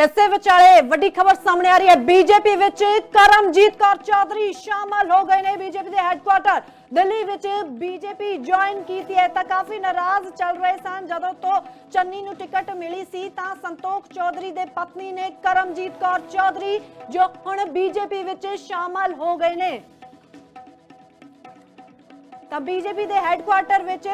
ਇਸੇ ਵਿਚਾਲੇ ਵੱਡੀ ਖਬਰ ਸਾਹਮਣੇ ਆ ਰਹੀ ਹੈ। ਬੀਜੇਪੀ ਵਿੱਚ ਕਰਮਜੀਤ ਕੌਰ ਚੌਧਰੀ ਸ਼ਾਮਲ ਹੋ ਗਏ ਨੇ। ਬੀਜੇਪੀ ਦੇ ਹੈੱਡਕੁਆਰਟਰ ਦਿੱਲੀ ਵਿੱਚ ਬੀਜੇਪੀ ਜੁਆਇਨ ਕੀਤੀ ਹੈ ਤਾਂ ਕਾਫੀ ਨਾਰਾਜ਼ ਚੱਲ ਰਹੇ ਸਨ। ਜਦੋਂ ਤੋਂ ਚੰਨੀ ਨੂੰ ਟਿਕਟ ਮਿਲੀ ਸੀ ਤਾਂ ਸੰਤੋਖ ਚੌਧਰੀ ਦੇ ਪਤਨੀ ਨੇ ਕਰਮਜੀਤ ਕੌਰ ਚੌਧਰੀ ਜੋ ਹੁਣ ਬੀਜੇਪੀ ਵਿੱਚ ਸ਼ਾਮਲ ਹੋ ਗਏ ਨੇ ਤਾਂ ਬੀਜੇਪੀ ਦੇ ਹੈੱਡਕੁਆਰਟਰ ਵਿੱਚ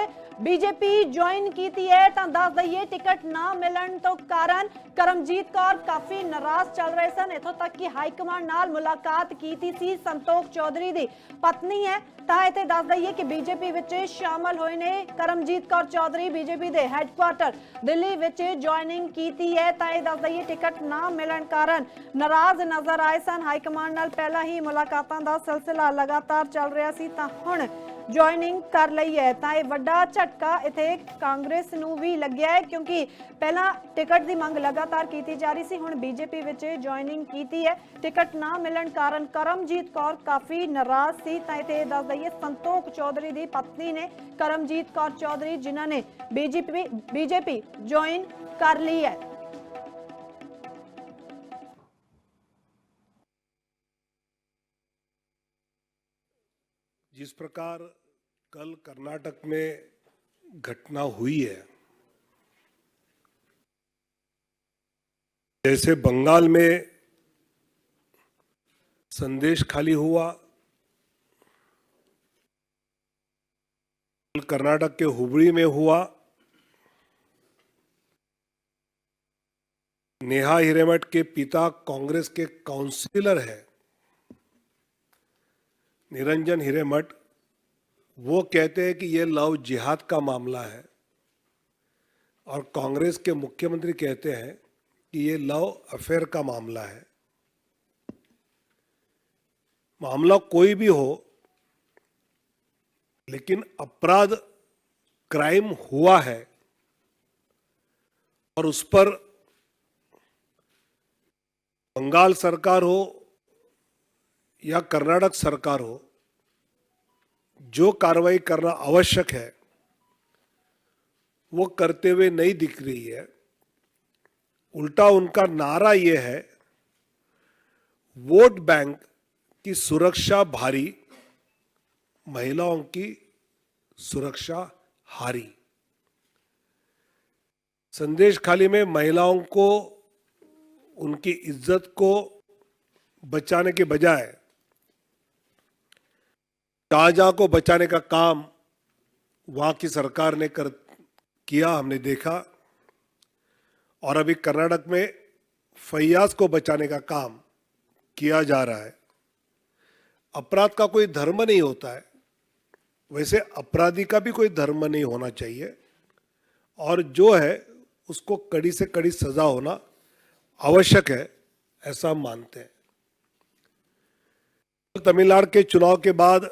बीजेपी ज्वाइन की है। दस दईए टिकट ना मिलन तो कारण करमजीत कौर काफी नाराज चल रहे सन। इथों तक कि हाईकमान नाल मुलाकात की थी संतोख चौधरी दी पत्नी है। इत्थे दस दईए कि बीजेपी विच शामिल होए ने करमजीत कौर चौधरी बीजेपी दे हैडक्वार्टर दिल्ली विच ज्वाइनिंग की है। दस दईए टिकट ना मिलन कारण नाराज नजर आए सन। हाईकमान नाल पहला ही मुलाकातां दा सिलसिला लगातार चल रहा सी तां हुण ज्वाइनिंग कर ली है। तो यह वड्डा झटका इत्थे कांग्रेस नूं भी लग्या है क्योंकि पहला टिकट की मंग लगातार की जा रही सी। हुण बीजेपी विच ज्वाइनिंग की है। टिकट ना मिलन कारण करमजीत कौर काफ़ी नाराज सी। तो इत्थे दस दईए संतोख चौधरी की पत्नी ने करमजीत कौर चौधरी जिन्हां ने बीजेपी ज्वाइन कर ली है। जिस प्रकार कल कर्नाटक में घटना हुई है, जैसे बंगाल में संदेश खाली हुआ, कर्नाटक के हुबली में हुआ, नेहा हिरेमठ के पिता कांग्रेस के काउंसिलर है निरंजन हिरेमठ, वो कहते हैं कि ये लव जिहाद का मामला है और कांग्रेस के मुख्यमंत्री कहते हैं कि ये लव अफेयर का मामला है। मामला कोई भी हो, लेकिन अपराध क्राइम हुआ है और उस पर बंगाल सरकार हो या कर्नाटक सरकार हो, जो कार्रवाई करना आवश्यक है वो करते हुए नहीं दिख रही है। उल्टा उनका नारा ये है, वोट बैंक की सुरक्षा भारी, महिलाओं की सुरक्षा हारी। संदेश खाली में महिलाओं को उनकी इज्जत को बचाने के बजाय शाहजहां को बचाने का काम वहां की सरकार ने किया, हमने देखा। और अभी कर्नाटक में फैयाज को बचाने का काम किया जा रहा है। अपराध का कोई धर्म नहीं होता है, वैसे अपराधी का भी कोई धर्म नहीं होना चाहिए और जो है उसको कड़ी से कड़ी सजा होना आवश्यक है, ऐसा मानते हैं। तमिलनाडु के चुनाव के बाद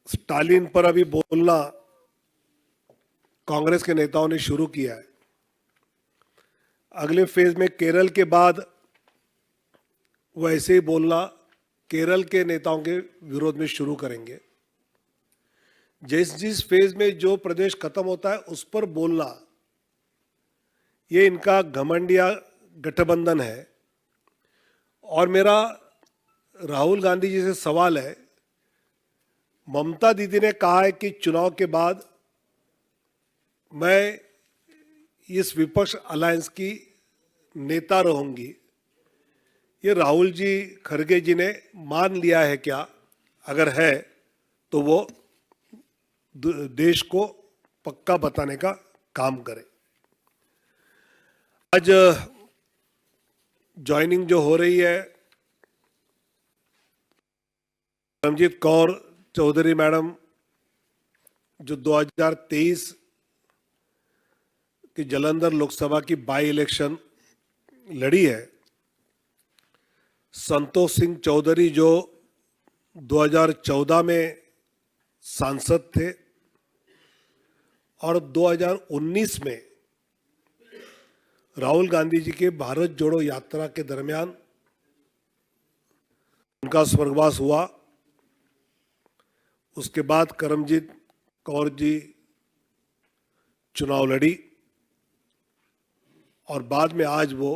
स्टालिन पर अभी बोलना कांग्रेस के नेताओं ने शुरू किया है। अगले फेज में केरल के बाद वो ऐसे ही बोलना केरल के नेताओं के विरोध में शुरू करेंगे। जिस फेज में जो प्रदेश खत्म होता है उस पर बोलना, ये इनका घमंडिया गठबंधन है। और मेरा राहुल गांधी जी से सवाल है, ममता दीदी ने कहा है कि चुनाव के बाद मैं इस विपक्ष अलायंस की नेता रहूंगी। ये राहुल जी खड़गे जी ने मान लिया है क्या? अगर है तो वो देश को पक्का बताने का काम करे। आज ज्वाइनिंग जो हो रही है, करमजीत कौर चौधरी मैडम जो 2023 की जालंधर लोकसभा की बाई इलेक्शन लड़ी है, संतोष सिंह चौधरी जो 2014 में सांसद थे और 2019 में राहुल गांधी जी के भारत जोड़ो यात्रा के दरमियान उनका स्वर्गवास हुआ। उसके बाद करमजीत कौर जी चुनाव लड़ी और बाद में आज वो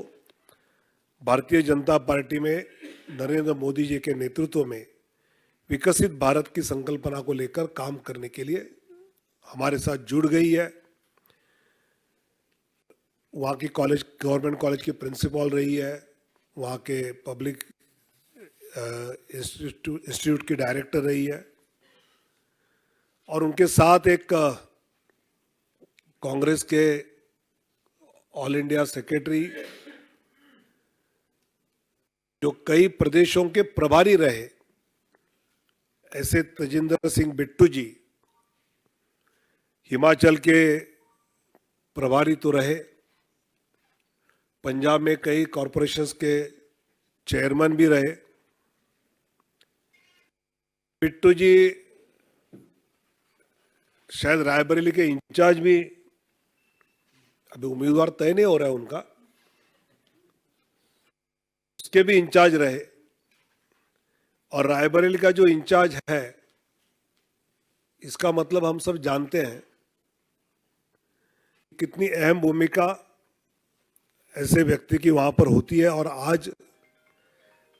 भारतीय जनता पार्टी में नरेंद्र मोदी जी के नेतृत्व में विकसित भारत की संकल्पना को लेकर काम करने के लिए हमारे साथ जुड़ गई है। वहाँ की गवर्नमेंट कॉलेज की प्रिंसिपल रही है, वहाँ के पब्लिक इंस्टीट्यूट की डायरेक्टर रही है, और उनके साथ एक कांग्रेस के ऑल इंडिया सेक्रेटरी जो कई प्रदेशों के प्रभारी रहे, ऐसे तजिंदर सिंह बिट्टू जी हिमाचल के प्रभारी तो रहे, पंजाब में कई कॉरपोरेशंस के चेयरमैन भी रहे। बिट्टू जी शायद रायबरेली के इंचार्ज भी, अभी उम्मीदवार तय नहीं हो रहा है उनका, उसके भी इंचार्ज रहे। और रायबरेली का जो इंचार्ज है, इसका मतलब हम सब जानते हैं कितनी अहम भूमिका ऐसे व्यक्ति की वहां पर होती है। और आज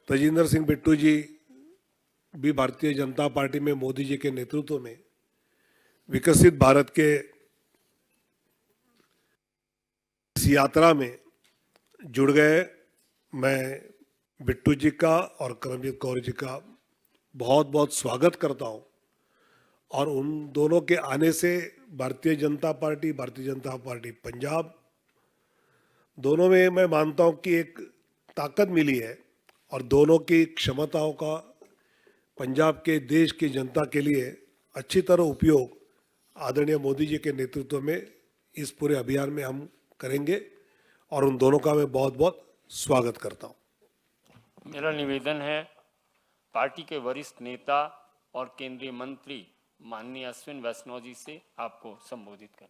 तजिंदर सिंह बिट्टू जी भी भारतीय जनता पार्टी में मोदी जी के नेतृत्व में विकसित भारत के इस यात्रा में जुड़ गए। मैं बिट्टू जी का और करमजीत कौर जी का बहुत बहुत स्वागत करता हूं। और उन दोनों के आने से भारतीय जनता पार्टी पंजाब, दोनों में मैं मानता हूं कि एक ताकत मिली है, और दोनों की क्षमताओं का पंजाब के देश की जनता के लिए अच्छी तरह उपयोग आदरणीय मोदी जी के नेतृत्व में इस पूरे अभियान में हम करेंगे, और उन दोनों का मैं बहुत बहुत स्वागत करता हूं। मेरा निवेदन है पार्टी के वरिष्ठ नेता और केंद्रीय मंत्री माननीय अश्विन वैष्णव जी से आपको संबोधित करें।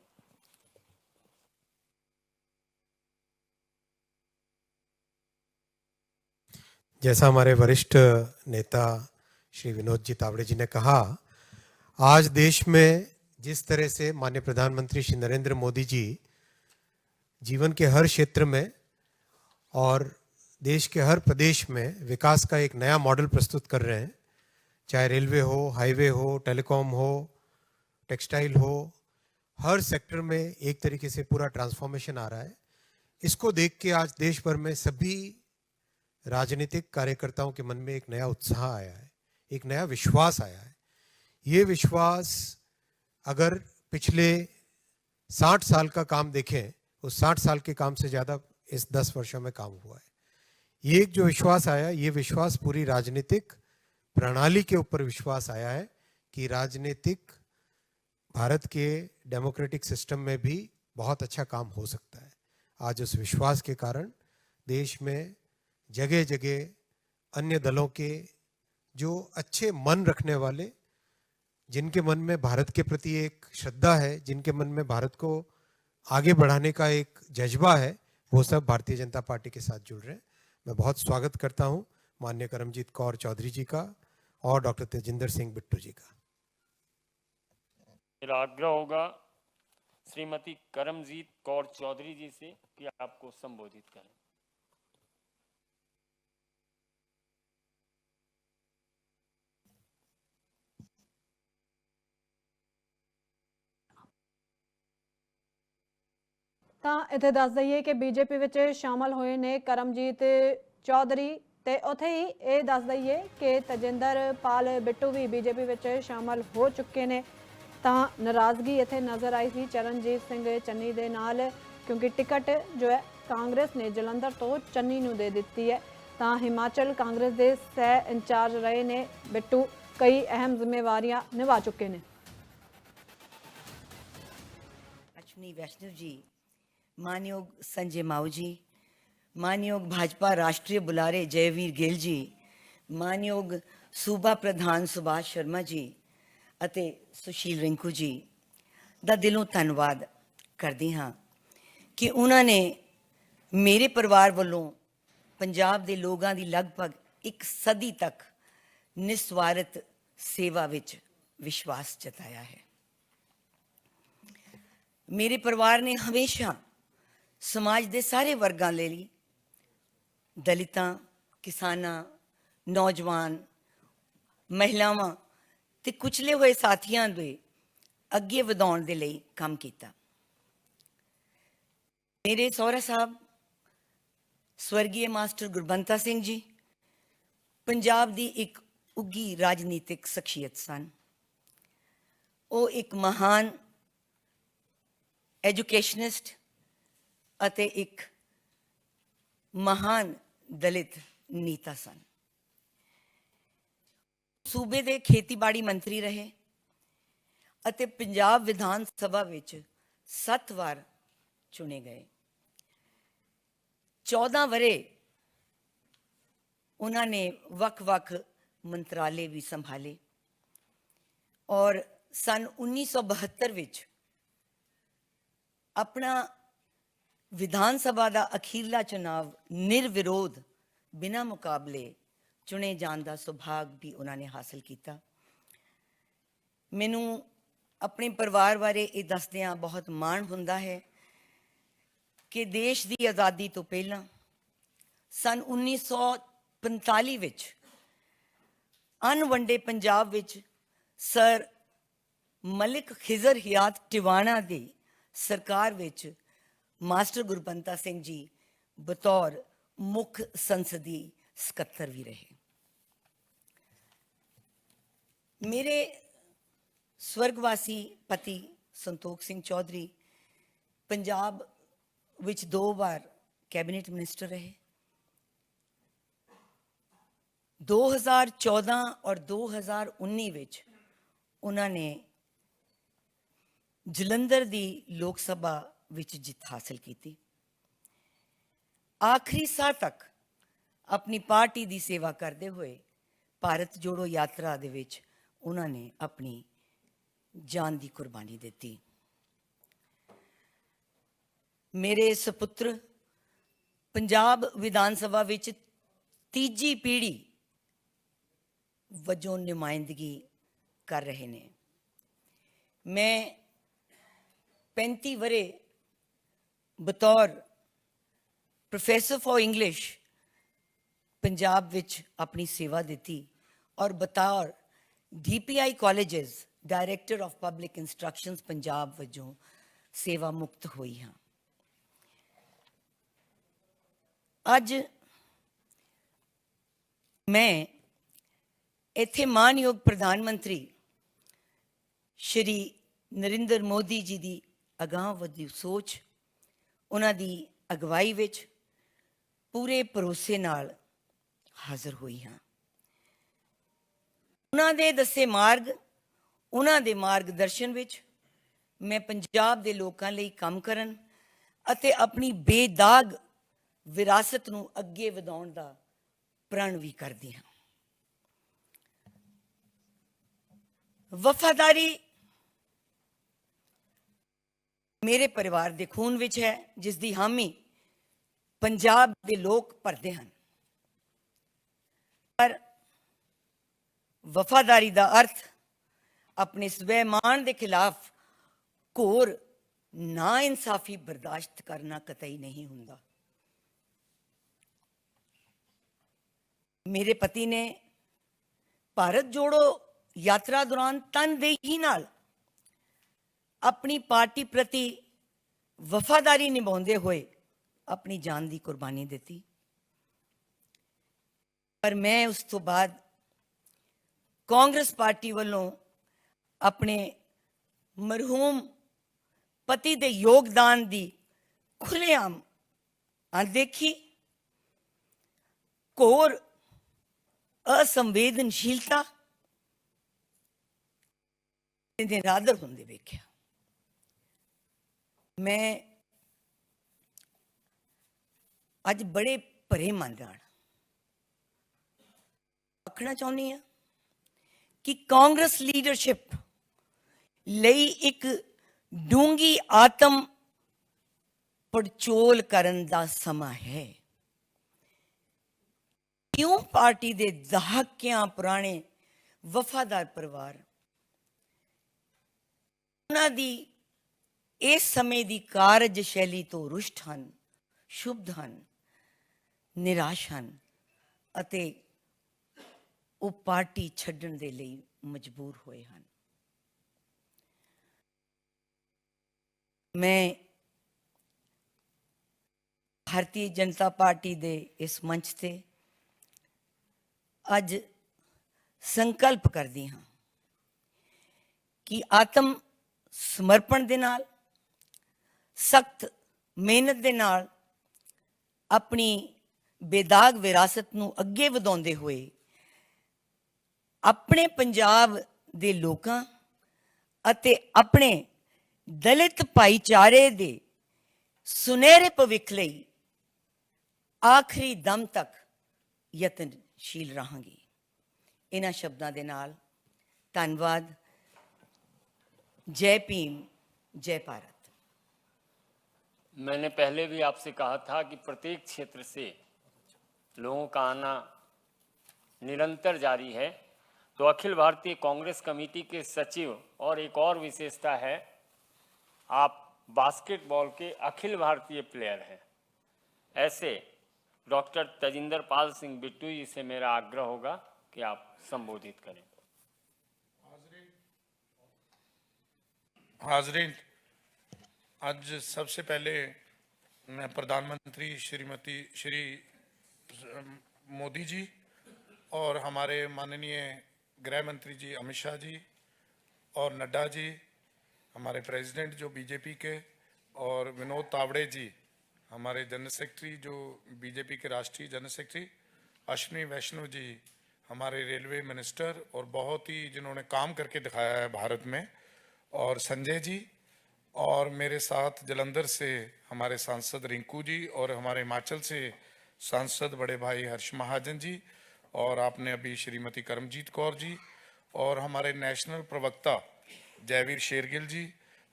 जैसा हमारे वरिष्ठ नेता श्री विनोद जी तावड़े जी ने कहा, आज देश में जिस तरह से माननीय प्रधानमंत्री श्री नरेंद्र मोदी जी जीवन के हर क्षेत्र में और देश के हर प्रदेश में विकास का एक नया मॉडल प्रस्तुत कर रहे हैं, चाहे रेलवे हो, हाईवे हो, टेलीकॉम हो, टेक्सटाइल हो, हर सेक्टर में एक तरीके से पूरा ट्रांसफॉर्मेशन आ रहा है। इसको देख के आज देश भर में सभी राजनीतिक कार्यकर्ताओं के मन में एक नया उत्साह आया है, एक नया विश्वास आया है। ये विश्वास अगर पिछले 60 साल का काम देखें, उस 60 साल के काम से ज़्यादा इस 10 वर्षों में काम हुआ है। ये जो विश्वास आया, ये विश्वास पूरी राजनीतिक प्रणाली के ऊपर विश्वास आया है कि राजनीतिक भारत के डेमोक्रेटिक सिस्टम में भी बहुत अच्छा काम हो सकता है। आज उस विश्वास के कारण देश में जगह जगह अन्य दलों के जो अच्छे मन रखने वाले, जिनके मन में भारत के प्रति एक श्रद्धा है, जिनके मन में भारत को आगे बढ़ाने का एक जज्बा है, वो सब भारतीय जनता पार्टी के साथ जुड़ रहे हैं। मैं बहुत स्वागत करता हूं माननीय करमजीत कौर चौधरी जी का और डॉक्टर तेजिंदर सिंह बिट्टू जी का। मेरा आग्रह होगा श्रीमती करमजीत कौर चौधरी जी से कि आपको संबोधित करें। ਤਾਂ ਇੱਥੇ ਦੱਸ ਦਈਏ ਕਿ ਬੀਜੇਪੀ ਵਿੱਚ ਸ਼ਾਮਲ ਹੋਏ ਨੇ ਕਰਮਜੀਤ ਚੌਧਰੀ ਤੇ ਉੱਥੇ ਹੀ ਇਹ ਦੱਸ ਦਈਏ ਕਿ ਤਜਿੰਦਰ ਪਾਲ ਬਿੱਟੂ ਵੀ ਬੀਜੇਪੀ ਵਿੱਚ ਸ਼ਾਮਲ ਹੋ ਚੁੱਕੇ ਨੇ। ਤਾਂ ਨਾਰਾਜ਼ਗੀ ਇੱਥੇ ਨਜ਼ਰ ਆਈ ਸੀ ਚਰਨਜੀਤ ਸਿੰਘ ਚੰਨੀ ਦੇ ਨਾਲ, ਕਿਉਂਕਿ ਟਿਕਟ ਜੋ ਹੈ ਕਾਂਗਰਸ ਨੇ ਜਲੰਧਰ ਤੋਂ ਚੰਨੀ ਨੂੰ ਦੇ ਦਿੱਤੀ ਹੈ। ਤਾਂ ਹਿਮਾਚਲ ਕਾਂਗਰਸ ਦੇ ਸਹਿ ਇੰਚਾਰਜ ਰਹੇ ਨੇ ਬਿੱਟੂ, ਕਈ ਅਹਿਮ ਜ਼ਿੰਮੇਵਾਰੀਆਂ ਨਿਭਾ ਚੁੱਕੇ ਨੇ। अश्विनी वैष्णव जी, मानयोग संजय माऊ जी, मानयोग भाजपा राष्ट्रीय बुलारे जयवीर गिल जी, मानयोग सूबा प्रधान सुभाष शर्मा जी ਅਤੇ ਸੁਸ਼ੀਲ ਰਿੰਕੂ ਜੀ ਦਾ ਦਿਲੋਂ ਧੰਨਵਾਦ ਕਰਦੀ ਹਾਂ ਕਿ ਉਹਨਾਂ ਨੇ ਮੇਰੇ ਪਰਿਵਾਰ ਵੱਲੋਂ ਪੰਜਾਬ ਦੇ ਲੋਕਾਂ ਦੀ ਲਗਭਗ ਇੱਕ ਸਦੀ ਤੱਕ ਨਿਸਵਾਰਥ ਸੇਵਾ ਵਿੱਚ ਵਿਸ਼ਵਾਸ ਜਤਾਇਆ ਹੈ। मेरे परिवार ने हमेशा समाज के सारे वर्गां ले ਲਈ दलितां, किसानां, नौजवान, महिलावां ते कुचले हुए साथियां दे अगे ਵਧਾਉਣ ਦੇ ਲਈ काम ਕੀਤਾ। मेरे सौरा साहब स्वर्गीय मास्टर गुरबंता सिंह जी पंजाब ਦੀ ਇੱਕ ਉੱਗੀ ਰਾਜਨੀਤਿਕ ਸ਼ਖਸੀਅਤ ਸਨ। ਉਹ ਇੱਕ ਮਹਾਨ ਐਜੂਕੇਸ਼ਨਿਸਟ ਅਤੇ ਇੱਕ ਮਹਾਨ ਦਲਿਤ ਨੇਤਾ ਸਨ। ਸੂਬੇ ਦੇ ਖੇਤੀਬਾੜੀ ਮੰਤਰੀ ਰਹੇ ਅਤੇ ਪੰਜਾਬ ਵਿਧਾਨ ਸਭਾ ਵਿੱਚ 7 ਵਾਰ ਚੁਣੇ ਗਏ। 14 ਵਰੇ ਉਹਨਾਂ ਨੇ ਵੱਖ-ਵੱਖ ਮੰਤਰਾਲੇ ਵੀ ਸੰਭਾਲੇ ਔਰ सन 1972 ਵਿੱਚ ਆਪਣਾ ਵਿਧਾਨ ਸਭਾ ਦਾ ਅਖੀਰਲਾ ਚੁਣਾਵ ਨਿਰਵਿਰੋਧ ਬਿਨਾਂ ਮੁਕਾਬਲੇ ਚੁਣੇ ਜਾਣ ਦਾ ਸੁਭਾਗ ਵੀ ਉਹਨਾਂ ਨੇ ਹਾਸਲ ਕੀਤਾ। ਮੈਨੂੰ ਆਪਣੇ ਪਰਿਵਾਰ ਬਾਰੇ ਇਹ ਦੱਸਦਿਆਂ ਬਹੁਤ ਮਾਣ ਹੁੰਦਾ ਹੈ ਕਿ ਦੇਸ਼ ਦੀ ਆਜ਼ਾਦੀ ਤੋਂ ਪਹਿਲਾਂ सन 1945 ਵਿੱਚ ਅਣਵੰਡੇ ਪੰਜਾਬ ਵਿੱਚ ਸਰ मलिक खिजर हयात टिवाणा दी सरकार विच मास्टर गुरबंता सिंह जी बतौर मुख संसदी सकत्तर भी रहे। मेरे स्वर्गवासी पति संतोख सिंह चौधरी पंजाब विच 2 बार कैबिनेट मिनिस्टर रहे। 2014 और 2019 विच उन्होंने जलंधर दी लोक सभा विच जित हासिल की। आखिरी साह तक अपनी पार्टी दी सेवा करते हुए भारत जोड़ो यात्रा दे विच उन्होंने अपनी जान की कुर्बानी दी। मेरे सपुत्र पंजाब विधान सभा विच तीजी पीढ़ी वजों नुमाइंदगी कर रहे ने। मैं 35 वरे बतौर प्रोफैसर फॉर इंग्लिश पंजाब विच अपनी सेवा दी और बतौर DPI colleges director of public instructions Punjab वजों सेवा मुक्त हुई हाँ। अज मैं इत्थे मानयोग प्रधानमंत्री श्री नरेंद्र मोदी जी की अगाह वधी सोच उन्हां दी अगवाई विच पूरे भरोसे नाल हाज़र हुई हाँ। उन्हां दे दसे मार्ग उन्हां दे मार्गदर्शन विच मैं पंजाब दे लोकां लई काम करन अते अपनी बेदाग विरासत नूं अगे वधाउण दा प्रण भी करदी हाँ। वफादारी मेरे परिवार दे खून विच है जिसकी हामी पंजाब दे लोग भरते हैं। पर वफादारी का अर्थ अपने स्वैमान के खिलाफ घोर ना इंसाफी बर्दाश्त करना कतई नहीं हुंदा। मेरे पति ने भारत जोड़ो यात्रा दौरान तनदेही नाल अपनी पार्टी प्रति वफादारी निभाते हुए अपनी जान की कुर्बानी दी। पर मैं उस तो बाद कांग्रेस पार्टी वालों अपने मरहूम पति के योगदान की खुलेआम अनदेखी घोर असंवेदनशीलता निरादर होंदे वेख्या। मैं अज बड़े भरे मन नाल आखना चाहनी हाँ कि कांग्रेस लीडरशिप लई एक डूंगी आत्म पड़चोल करन दा समा है। क्यों पार्टी दे दहाकियां पुराने वफादार परिवार उन्हां दी ਇਸ ਸਮੇਂ ਦੀ ਕਾਰਜਸ਼ੈਲੀ ਤੋਂ ਰੁਸ਼ਟ ਹਨ, ਸ਼ੁਭਦ ਹਨ, ਨਿਰਾਸ਼ ਹਨ ਅਤੇ ਉਹ ਪਾਰਟੀ ਛੱਡਣ ਦੇ ਲਈ ਮਜਬੂਰ ਹੋਏ ਹਨ। ਮੈਂ ਭਾਰਤੀ ਜਨਤਾ ਪਾਰਟੀ ਦੇ ਇਸ ਮੰਚ ਤੇ ਅੱਜ ਸੰਕਲਪ ਕਰਦੀ ਹਾਂ ਕਿ ਆਤਮ ਸਮਰਪਣ ਦੇ ਨਾਲ, ਸਖਤ ਮਿਹਨਤ ਦੇ ਨਾਲ ਆਪਣੀ ਬੇਦਾਗ ਵਿਰਾਸਤ ਨੂੰ ਅੱਗੇ ਵਧਾਉਂਦੇ ਹੋਏ ਆਪਣੇ ਪੰਜਾਬ ਦੇ ਲੋਕਾਂ ਅਤੇ ਆਪਣੇ ਦਲਿਤ ਭਾਈਚਾਰੇ ਦੇ ਸੁਨਹਿਰੇ ਭਵਿੱਖ ਲਈ ਆਖਰੀ ਦਮ ਤੱਕ ਯਤਨਸ਼ੀਲ ਰਹਾਂਗੀ। ਇਹਨਾਂ ਸ਼ਬਦਾਂ ਦੇ ਨਾਲ ਧੰਨਵਾਦ। जय भीम, जय भारत। मैंने पहले भी आपसे कहा था कि प्रत्येक क्षेत्र से लोगों का आना निरंतर जारी है। तो अखिल भारतीय कांग्रेस कमेटी के सचिव और एक और विशेषता है, आप बास्केटबॉल के अखिल भारतीय प्लेयर हैं। ऐसे डॉक्टर तजिंदर पाल सिंह बिट्टू जी से मेरा आग्रह होगा कि आप संबोधित करें। हाजरीन, आज सबसे पहले मैं प्रधानमंत्री श्री मोदी जी और हमारे माननीय गृह मंत्री जी अमित शाह जी और नड्डा जी, हमारे प्रेसिडेंट जो बीजेपी के, और विनोद तावड़े जी हमारे जनरल सेक्रेटरी जो बीजेपी के राष्ट्रीय जनरल सेक्रेटरी, अश्विनी वैष्णव जी हमारे रेलवे मिनिस्टर और बहुत ही जिन्होंने काम करके दिखाया है भारत में, और संजय जी, और मेरे साथ जलंधर से हमारे सांसद रिंकू जी, और हमारे हिमाचल से सांसद बड़े भाई हर्ष महाजन जी, और आपने अभी श्रीमती करमजीत कौर जी, और हमारे नेशनल प्रवक्ता जयवीर शेरगिल जी,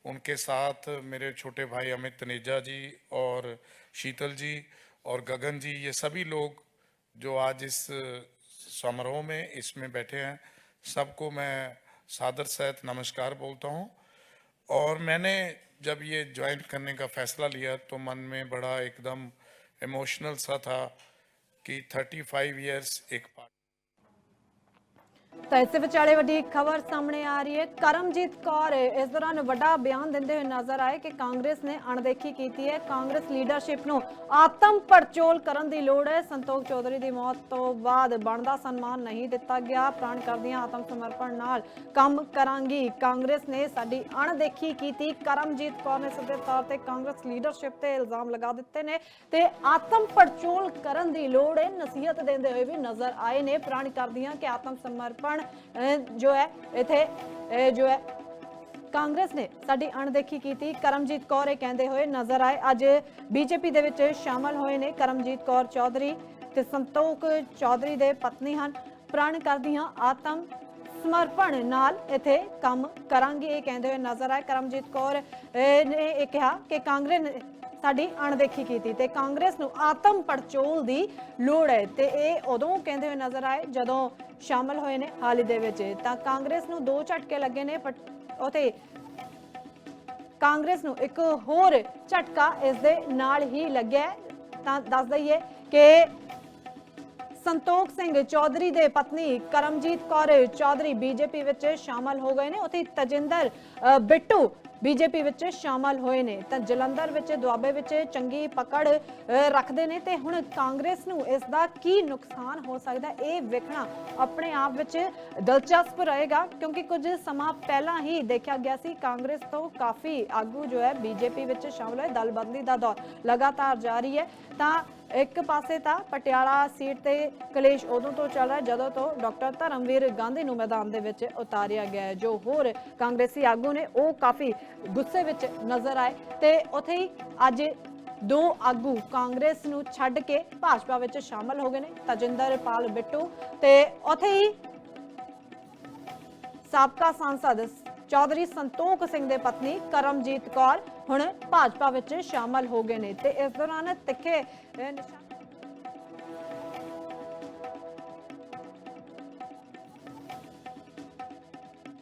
उनके साथ मेरे छोटे भाई अमित तनेजा जी और शीतल जी और गगन जी, ये सभी लोग जो आज इस समारोह में इसमें बैठे हैं, सबको मैं सादर सहित नमस्कार बोलता हूँ। और मैंने जब ये ज्वाइन करने का फैसला लिया तो मन में बड़ा एकदम इमोशनल सा था कि 35 इयर्स एक ਤਾਂ ਇਸ ਵਿਚਾਲੇ ਵੱਡੀ ਖਬਰ ਸਾਹਮਣੇ ਆ ਰਹੀ ਹੈ। ਕਰਮਜੀਤ ਕੌਰ ਇਸ ਦੌਰਾਨ ਵੱਡਾ ਬਿਆਨ ਦਿੰਦੇ ਹੋਏ ਨਜ਼ਰ ਆਏ ਕਿ ਕਾਂਗਰਸ ਨੇ ਅਣਦੇਖੀ ਕੀਤੀ ਹੈ, ਕਾਂਗਰਸ ਲੀਡਰਸ਼ਿਪ ਨੂੰ ਆਤਮ ਪੜਚੋਲ ਕਰਨ ਦੀ ਲੋੜ ਹੈ। ਸੰਤੋਖ ਚੌਧਰੀ ਦੀ ਮੌਤ ਤੋਂ ਬਾਅਦ ਬਣਦਾ ਸਨਮਾਨ ਨਹੀਂ ਦਿੱਤਾ ਗਿਆ, ਪ੍ਰਾਣ ਕਰਦਿਆਂ ਆਤਮ ਸਮਰਪਣ ਨਾਲ ਕੰਮ ਕਰਾਂਗੀ। ਕਾਂਗਰਸ ਨੇ ਸਾਡੀ ਅਣਦੇਖੀ ਕੀਤੀ। ਕਰਮਜੀਤ ਕੌਰ ਨੇ ਸਿੱਧੇ ਤੌਰ ਤੇ ਕਾਂਗਰਸ ਲੀਡਰਸ਼ਿਪ ਤੇ ਇਲਜ਼ਾਮ ਲਗਾ ਦਿੱਤੇ ਨੇ ਤੇ ਆਤਮ ਪੜਚੋਲ ਕਰਨ ਦੀ ਲੋੜ ਹੈ ਨਸੀਹਤ ਦਿੰਦੇ ਹੋਏ ਵੀ ਨਜ਼ਰ ਆਏ ਨੇ। ਪ੍ਰਾਣ ਕਰਦਿਆਂ ਕਿ ਆਤਮ ਸਮਰਪਣ जो है इथे जो है कांग्रेस ने साडी अणदेखी की। करमजीत कौर कहते हुए नजर आए। अज बीजेपी दे विच शामिल होए ने करमजीत कौर चौधरी ते संतोख चौधरी दे पत्नी हन। प्राण करदियां आत्म समर्पण नाल इथे काम करांगे कहते हुए नजर आए। करमजीत कौर ने यह कहा कि कांग्रेस ने साडी अणदेखी की ते कांग्रेस नूं आत्म पड़चोल दी लोड़ है ते इह उदों कहते हुए नजर आए जदों शामिल होए ने हाल ही दे विच। तां कांग्रेस नूं दो झटके लगे ने उते कांग्रेस नूं एक होर झटका इस दे नाल ही लग्या। तां दस दईए कि संतोख सिंह चौधरी दे पत्नी करमजीत कौर चौधरी बीजेपी विच शामिल हो गए ने। उते तजिंदर बिट्टू बीजेपी विच शामिल होए ने। तां जलंधर विच दुआबे विच चंगी पकड़ रखते ने ते हुण कांग्रेस नूं इस दा की नुकसान हो सकदा इह वेखना अपने आप विच दिलचस्प रहेगा, क्योंकि कुछ समा पहला ही देखा गया सी कांग्रेस तो काफ़ी आगू जो है बीजेपी विच शामिल होए। दलबंदी दा दौर लगातार जारी है। तां एक पासे तां पटियाला सीट ते कलेश उदों तो चल रहा है जदों तो डॉक्टर धर्मवीर गांधी नूं मैदान दे विच उतारिया गया है। जो होर कांग्रेसी आगू ने वो काफ़ी गुस्से विच नजर आए ते उत्थे ही अज दो आगू कांग्रेस नूं छड्ड के भाजपा विच शामिल हो गए ने। तजिंदर पाल बिट्टू ते उत्थे ही साबका सांसद चौधरी संतोख सिंह दे पत्नी करमजीत कौर हुण भाजपा विच शामिल हो गए ने ते इस दौरान तिखे